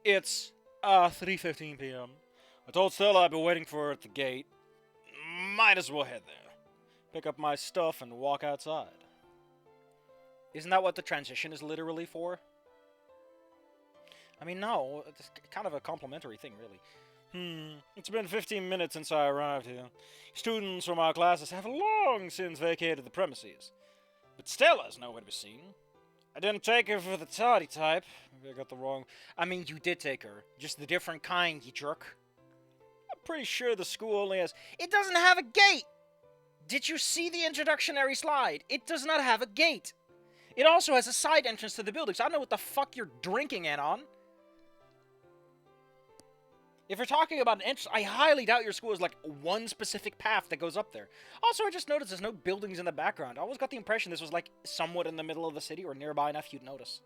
It's 3:15 p.m. I told Stella I'd be waiting for her at the gate. Might as well head there. Pick up my stuff and walk outside. Isn't that what the transition is literally for? I mean, no, it's kind of a complimentary thing, really. It's been 15 minutes since I arrived here. Students from our classes have long since vacated the premises. But Stella's nowhere to be seen. I didn't take her for the tardy type. Maybe I got the wrong... I mean, you did take her. Just the different kind, you jerk. I'm pretty sure the school only has... It doesn't have a gate! Did you see the introductory slide? It does not have a gate. It also has a side entrance to the building, so I don't know what the fuck you're drinking it on. If you're talking about an entrance, I highly doubt your school has, like, one specific path that goes up there. Also, I just noticed there's no buildings in the background. I always got the impression this was, like, somewhat in the middle of the city or nearby enough you'd notice.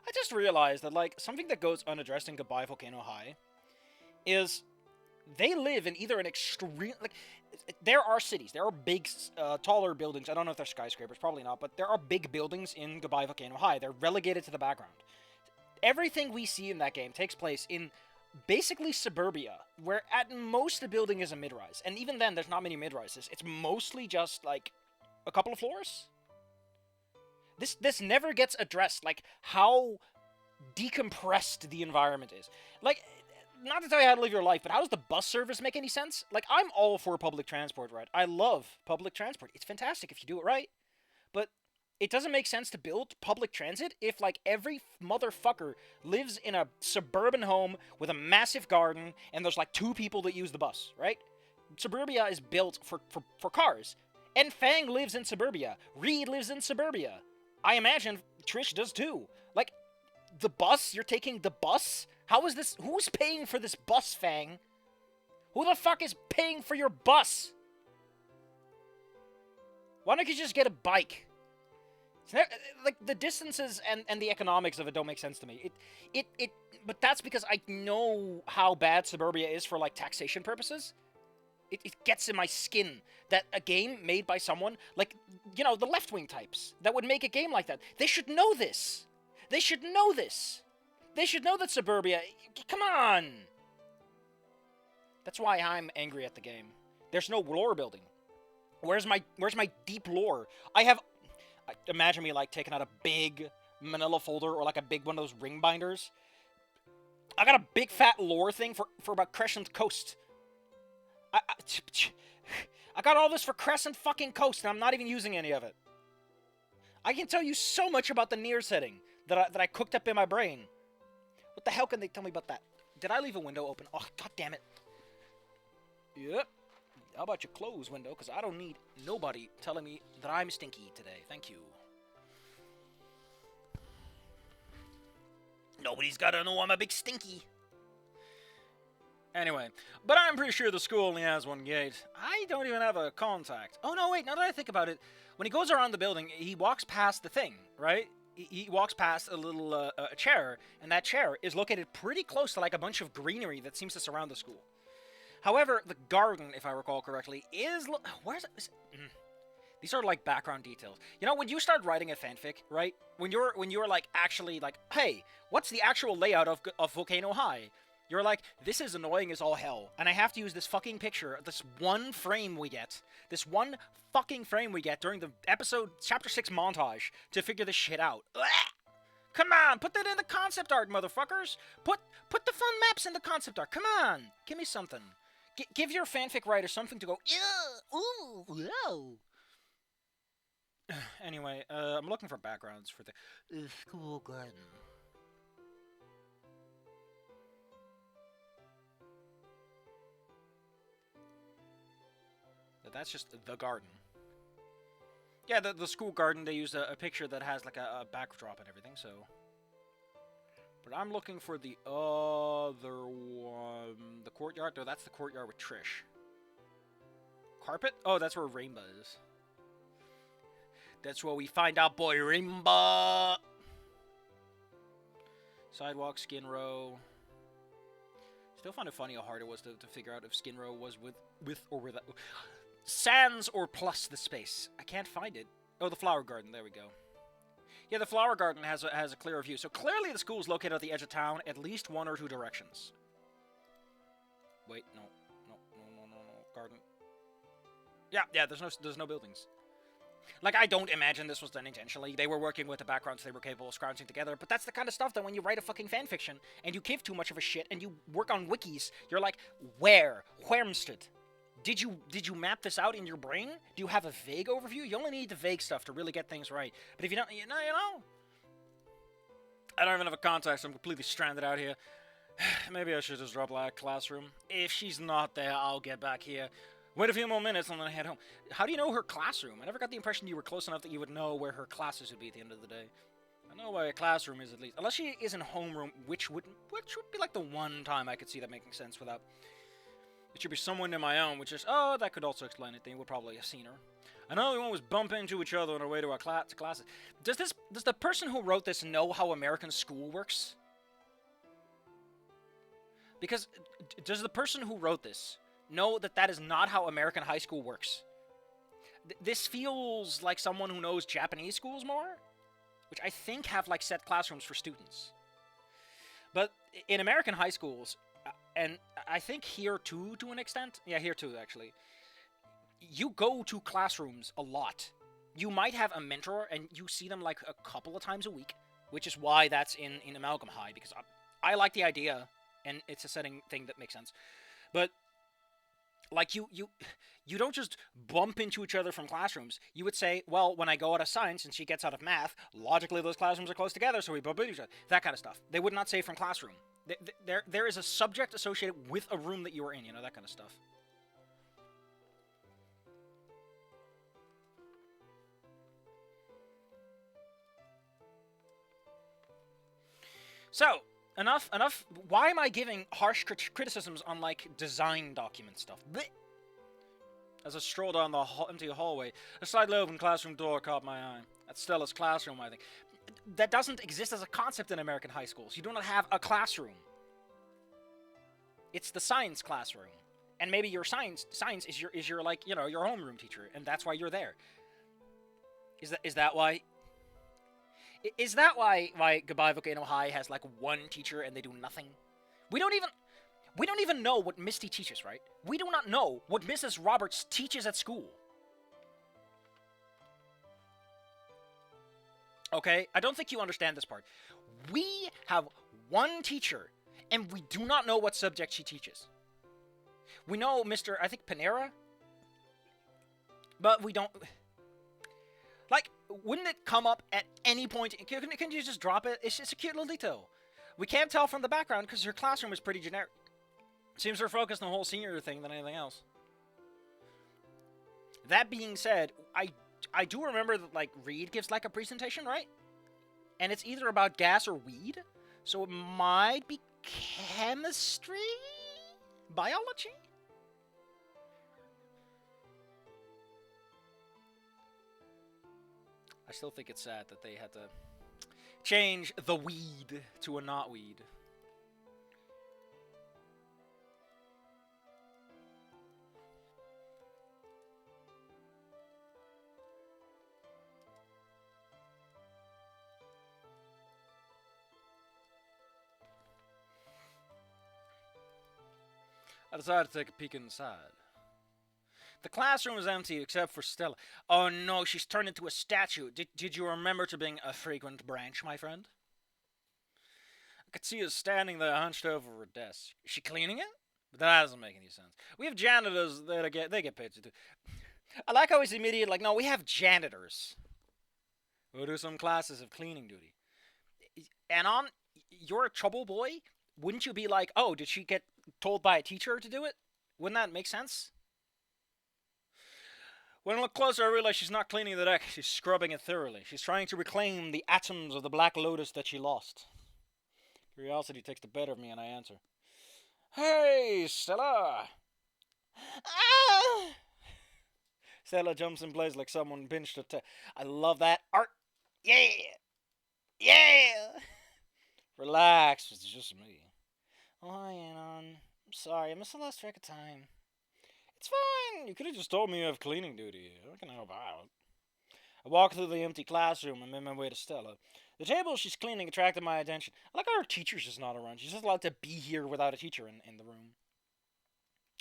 I just realized that, like, something that goes unaddressed in Goodbye Volcano High is they live in either an extreme... Like, there are cities. There are big, taller buildings. I don't know if they're skyscrapers. Probably not. But there are big buildings in Goodbye Volcano High. They're relegated to the background. Everything we see in that game takes place in basically suburbia, where at most the building is a mid-rise. And even then, there's not many mid-rises. It's mostly just, like, a couple of floors. This never gets addressed, like, how decompressed the environment is. Like, not to tell you how to live your life, but how does the bus service make any sense? Like, I'm all for public transport, right? I love public transport. It's fantastic if you do it right. But it doesn't make sense to build public transit if, like, every motherfucker lives in a suburban home with a massive garden and there's, like, 2 people that use the bus, right? Suburbia is built for cars. And Fang lives in suburbia. Reed lives in suburbia. I imagine Trish does too. Like, the bus? You're taking the bus? How is this? Who's paying for this bus, Fang? Who the fuck is paying for your bus? Why don't you just get a bike? Like, the distances and the economics of it don't make sense to me. But that's because I know how bad suburbia is for, like, taxation purposes. It gets in my skin that a game made by someone, like, you know, the left-wing types, that would make a game like that. They should know this. They should know this. They should know that suburbia... Come on! That's why I'm angry at the game. There's no lore building. Where's my deep lore? Imagine me, like, taking out a big manila folder or, like, a big one of those ring binders. I got a big fat lore thing for about Crescent Coast. I got all this for Crescent fucking Coast, and I'm not even using any of it. I can tell you so much about the Nier setting that I cooked up in my brain. What the hell can they tell me about that? Did I leave a window open? Oh, god damn it. Yep. How about you close window? Because I don't need nobody telling me that I'm stinky today. Thank you. Nobody's gotta know I'm a big stinky. Anyway, but I'm pretty sure the school only has one gate. I don't even have a contact. Oh, no, wait, now that I think about it, when he goes around the building, he walks past the thing, right? He walks past a little chair, and that chair is located pretty close to, like, a bunch of greenery that seems to surround the school. However, the garden, if I recall correctly, is... Where's it? These are, like, background details. You know, when you start writing a fanfic, right? When you're like, actually, like, hey, what's the actual layout of Volcano High? You're like, this is annoying as all hell, and I have to use this fucking picture, this one frame we get, during the episode Chapter 6 montage to figure this shit out. Ugh! Come on, put that in the concept art, motherfuckers! Put the fun maps in the concept art, come on! Give me something. Give your fanfic writer something to go, ew, ooh, whoa. Anyway, I'm looking for backgrounds for the school garden. That's just the garden. Yeah, the school garden, they used a picture that has, like, a backdrop and everything, so... But I'm looking for the other one... The courtyard? No, that's the courtyard with Trish. Carpet? Oh, that's where Rainbow is. That's where we find out boy Rainbow! Sidewalk, Skin Row... Still find it funny how hard it was to figure out if Skin Row was with or without... Sans or plus the space. I can't find it. Oh, the flower garden. There we go. Yeah, the flower garden has a clearer view. So clearly the school is located at the edge of town, at least one or two directions. Wait, no. Garden. Yeah, there's no buildings. Like, I don't imagine this was done intentionally. They were working with the backgrounds they were capable of scrounging together, but that's the kind of stuff that when you write a fucking fanfiction, and you give too much of a shit, and you work on wikis, you're like, where? Whermsted? Did you map this out in your brain? Do you have a vague overview? You only need the vague stuff to really get things right. But if you don't, you know. I don't even have a contact, so I'm completely stranded out here. Maybe I should just drop by a classroom. If she's not there, I'll get back here. Wait a few more minutes and then head home. How do you know her classroom? I never got the impression you were close enough that you would know where her classes would be at the end of the day. I know where a classroom is at least. Unless she is in homeroom, which would be like the one time I could see that making sense without... It should be someone in my own, which is... Oh, that could also explain it. They would probably have seen her. I know we always bump into each other on our way to our classes. Does the person who wrote this know how American school works? Because does the person who wrote this know that that is not how American high school works? This feels like someone who knows Japanese schools more, which I think have like set classrooms for students. But in American high schools, and I think here too to an extent, yeah, here too actually, you go to classrooms a lot. You might have a mentor and you see them like a couple of times a week, which is why that's in Amalgam High, because I like the idea and it's a setting thing that makes sense. But like you don't just bump into each other from classrooms. You would say, well, when I go out of science and she gets out of math, logically those classrooms are close together, so we bump into each other. That kind of stuff. They would not say from classroom. There is a subject associated with a room that you were in, you know, that kind of stuff. So, enough. Why am I giving harsh criticisms on, like, design document stuff? Blech. As I strolled down the empty hallway, a slightly open classroom door caught my eye. That's Stella's classroom, I think. That doesn't exist as a concept in American high schools. You do not have a classroom. It's the science classroom. And maybe your science is your like, you know, your homeroom teacher, and that's why you're there. Is that why? Is that why Goodbye Volcano High has like one teacher and they do nothing? We don't even know what Misty teaches, right? We do not know what Mrs. Roberts teaches at school. Okay? I don't think you understand this part. We have one teacher, and we do not know what subject she teaches. We know Mr. I think Panera, but we don't... Like, wouldn't it come up at any point? Can you just drop it? It's just a cute little detail. We can't tell from the background because her classroom is pretty generic. Seems her focused on the whole senior thing than anything else. That being said, I do remember that, like, Reed gives, like, a presentation, right? And it's either about gas or weed. So it might be chemistry? Biology? I still think it's sad that they had to change the weed to a not weed. I decided to take a peek inside. The classroom is empty except for Stella. Oh no, she's turned into a statue. Did you remember to bring a fragrant branch, my friend? I could see her standing there hunched over her desk. Is she cleaning it? But that doesn't make any sense. We have janitors that they get paid to do. I like how he's immediate, like, no, we have janitors who do some classes of cleaning duty. Anon, you're a trouble boy? Wouldn't you be like, oh, did she get told by a teacher to do it? Wouldn't that make sense? When I look closer, I realize she's not cleaning the deck. She's scrubbing it thoroughly. She's trying to reclaim the atoms of the Black Lotus that she lost. Curiosity takes the better of me, and I answer. Hey, Stella! Ah! Stella jumps in place like someone pinched her I love that art. Yeah! Yeah! Relax, it's just me. Oh, hi, Anon. I'm sorry, I must have lost track of time. It's fine. You could have just told me you have cleaning duty. I can help out. I walked through the empty classroom and made my way to Stella. The table she's cleaning attracted my attention. I like how her teacher's just not around. She's just allowed to be here without a teacher in the room.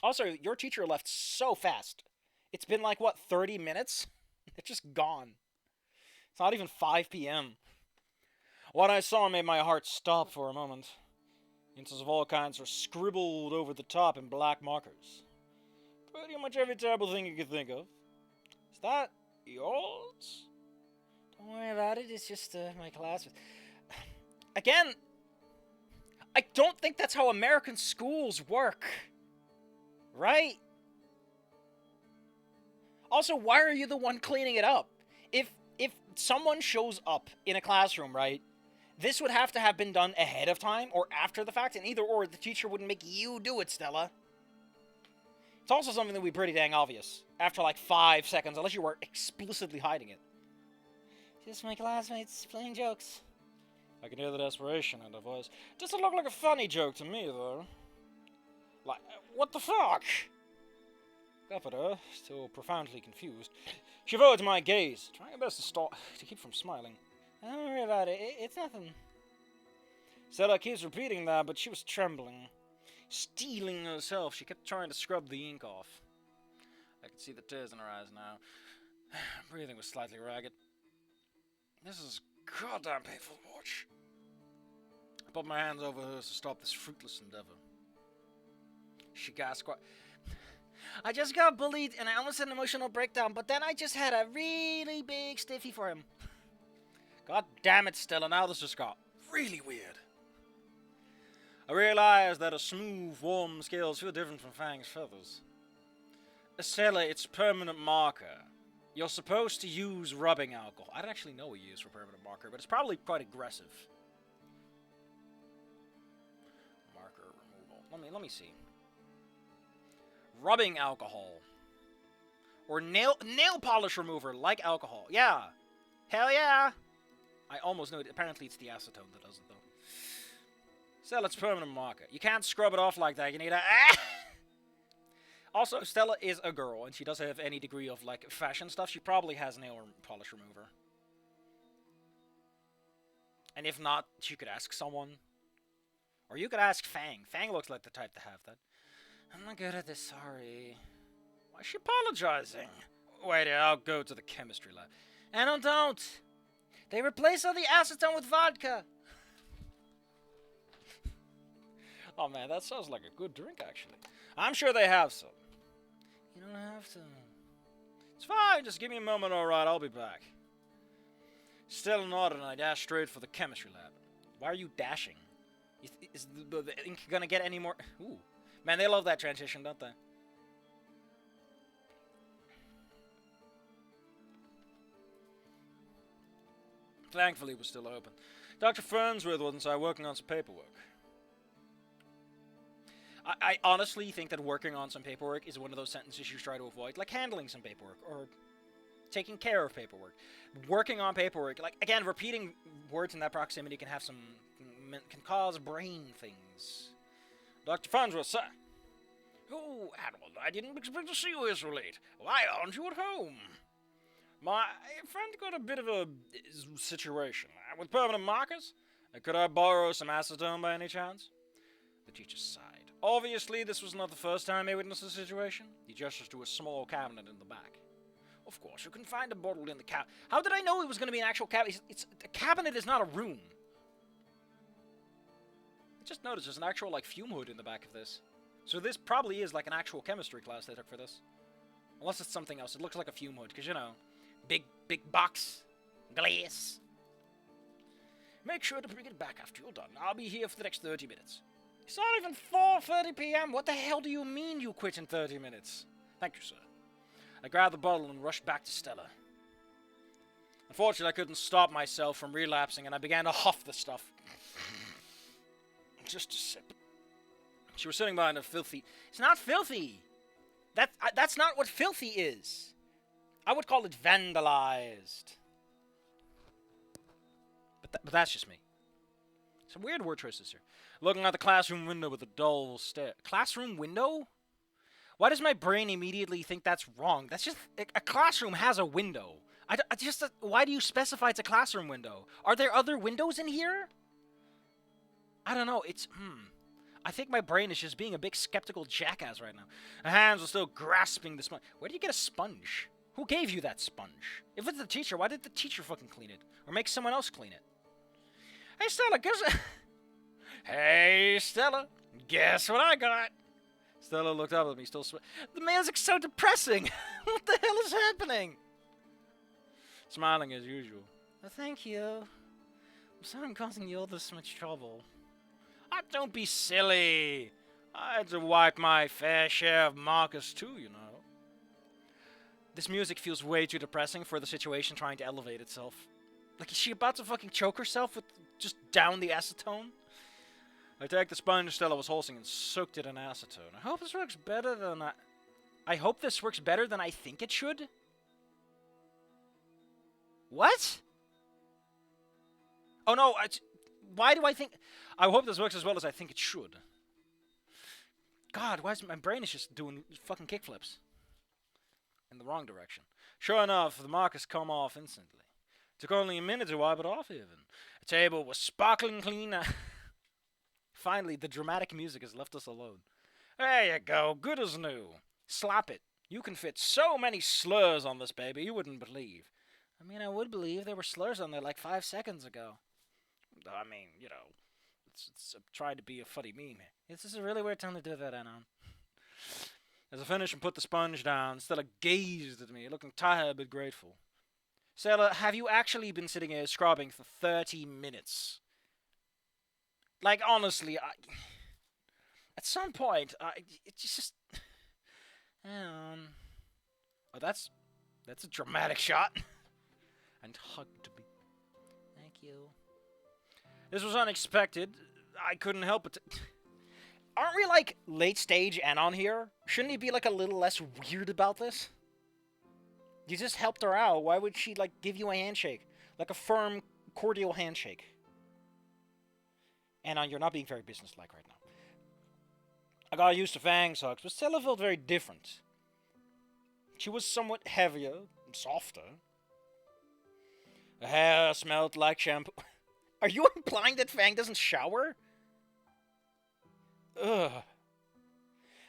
Also, your teacher left so fast. It's been like, what, 30 minutes? It's just gone. It's not even 5 p.m. What I saw made my heart stop for a moment. Insults of all kinds were scribbled over the top in black markers. Pretty much every terrible thing you could think of. Is that yours? Don't worry about it, it's just my class. Again, I don't think that's how American schools work. Right? Also, why are you the one cleaning it up? If someone shows up in a classroom, right, this would have to have been done ahead of time or after the fact, and either or, the teacher wouldn't make you do it, Stella. It's also something that would be pretty dang obvious after like 5 seconds, unless you were explicitly hiding it. Just my classmates playing jokes. I can hear the desperation in her voice. Doesn't look like a funny joke to me, though. Like, what the fuck? Up at her, still profoundly confused. She avoided my gaze, trying her best to keep from smiling. Don't worry about it, it's nothing. Stella keeps repeating that, but she was trembling. Steeling herself, she kept trying to scrub the ink off. I could see the tears in her eyes now. Breathing was slightly ragged. This is goddamn painful to watch. I put my hands over hers to stop this fruitless endeavor. She gasped. I just got bullied and I almost had an emotional breakdown, but then I just had a really big stiffy for him. God damn it, Stella, now this just got really weird. I realized that a smooth, warm scales feel different from Fang's feathers. Stella, it's permanent marker. You're supposed to use rubbing alcohol. I don't actually know what you use for permanent marker, but it's probably quite aggressive. Marker removal. Let me see. Rubbing alcohol. Or nail polish remover, like alcohol. Yeah. Hell yeah. I almost knew it. Apparently it's the acetone that does it, though. Stella, it's permanent marker. You can't scrub it off like that. You need a... Also, Stella is a girl, and she doesn't have any degree of, like, fashion stuff. She probably has nail polish remover. And if not, she could ask someone. Or you could ask Fang. Fang looks like the type to have that. I'm not good at this, sorry. Why is she apologizing? Wait, I'll go to the chemistry lab. And don't! They replace all the acetone with vodka! Oh man, that sounds like a good drink, actually. I'm sure they have some. You don't have to. It's fine, just give me a moment, alright, I'll be back. Stella nodded and I dashed straight for the chemistry lab. Why are you dashing? Is the ink gonna get any more... Ooh. Man, they love that transition, don't they? Thankfully, it was still open. Dr. Fernsworth was inside working on some paperwork. I honestly think that working on some paperwork is one of those sentences you try to avoid, like handling some paperwork, or taking care of paperwork. Working on paperwork, like, again, repeating words in that proximity can can cause brain things. Dr. Farnsworth, sir. Oh, Harold, I didn't expect to see you here so late. Why aren't you at home? My friend got a bit of a situation. With permanent markers? Could I borrow some acetone by any chance? The teacher sighed. Obviously, this was not the first time he witnessed the situation. He gestures to a small cabinet in the back. Of course, you can find a bottle in the cabinet. How did I know it was going to be an actual cabinet? A cabinet is not a room. I just noticed there's an actual, like, fume hood in the back of this. So this probably is, like, an actual chemistry class they took for this. Unless it's something else. It looks like a fume hood, because, you know, big box. Glass. Make sure to bring it back after you're done. I'll be here for the next 30 minutes. It's not even 4:30 p.m. What the hell do you mean you quit in 30 minutes? Thank you, sir. I grabbed the bottle and rushed back to Stella. Unfortunately, I couldn't stop myself from relapsing, and I began to huff the stuff. Just a sip. She was sitting behind a filthy... It's not filthy! That's not what filthy is. I would call it vandalized. But that's just me. Some weird word choices here. Looking at the classroom window with a dull stare. Classroom window? Why does my brain immediately think that's wrong? That's just... A classroom has a window. I just, why do you specify it's a classroom window? Are there other windows in here? I don't know. I think my brain is just being a big skeptical jackass right now. Her hands are still grasping the sponge. Where did you get a sponge? Who gave you that sponge? If it's the teacher, why did the teacher fucking clean it? Or make someone else clean it? Hey, Stella, guess... Hey, Stella, guess what I got? Stella looked up at me, still the music's so depressing. What the hell is happening? Smiling as usual. Oh, thank you. I'm sorry I'm causing you all this much trouble. Ah, don't be silly. I had to wipe my fair share of markers too, you know. This music feels way too depressing for the situation trying to elevate itself. Like, is she about to fucking choke herself with just down the acetone? I took the sponge Stella was holding and soaked it in acetone. I hope this works better than I hope this works better than I think it should. What? Oh no, why do I think... I hope this works as well as I think it should. God, why is my brain is just doing fucking kickflips. In the wrong direction. Sure enough, the markers come off instantly. It took only a minute to wipe it off even. The table was sparkling clean. Finally, the dramatic music has left us alone. There you go, good as new. Slap it. You can fit so many slurs on this baby, you wouldn't believe. I mean, I would believe there were slurs on there like 5 seconds ago. I mean, you know, it's trying to be a funny meme. This is a really weird time to do that, Anon. As I finished and put the sponge down, Stella gazed at me, looking tired but grateful. Stella, have you actually been sitting here scrubbing for 30 minutes? Like, honestly, at some point, it's just... Oh, that's a dramatic shot. And hugged me. Thank you. This was unexpected. I couldn't help it. Aren't we, like, late stage Anon here? Shouldn't he be, like, a little less weird about this? You just helped her out. Why would she, like, give you a handshake? Like a firm, cordial handshake. Anon, you're not being very businesslike right now. I got used to Fang's hugs, but Stella felt very different. She was somewhat heavier, softer. Her hair smelled like shampoo. Are you implying that Fang doesn't shower? Ugh.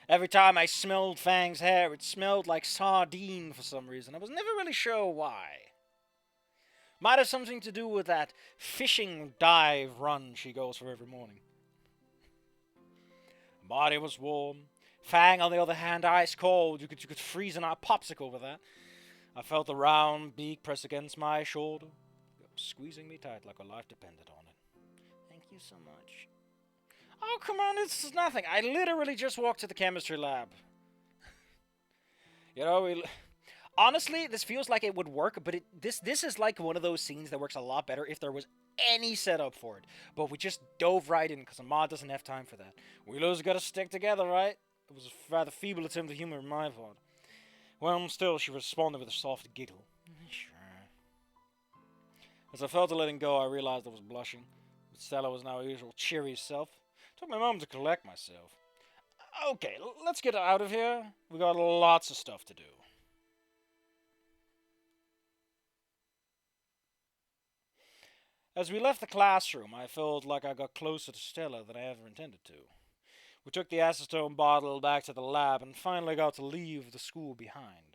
Every time I smelled Fang's hair, it smelled like sardine for some reason. I was never really sure why. Might have something to do with that fishing dive run she goes for every morning. Her body was warm. Fang, on the other hand, ice cold. You could freeze an popsicle with that. I felt the round beak press against my shoulder, squeezing me tight like her life depended on it. Thank you so much. Oh, come on, this is nothing. I literally just walked to the chemistry lab. You know, honestly, this feels like it would work, but this is like one of those scenes that works a lot better if there was any setup for it. But we just dove right in because Ahmad doesn't have time for that. We losers gotta stick together, right? It was a rather feeble attempt at humor on my part. Well, still, she responded with a soft giggle. Sure. As I felt her letting go, I realized I was blushing. But Stella was now her usual cheery self. It took me a moment to collect myself. Okay, let's get out of here. We got lots of stuff to do. As we left the classroom, I felt like I got closer to Stella than I ever intended to. We took the acetone bottle back to the lab and finally got to leave the school behind.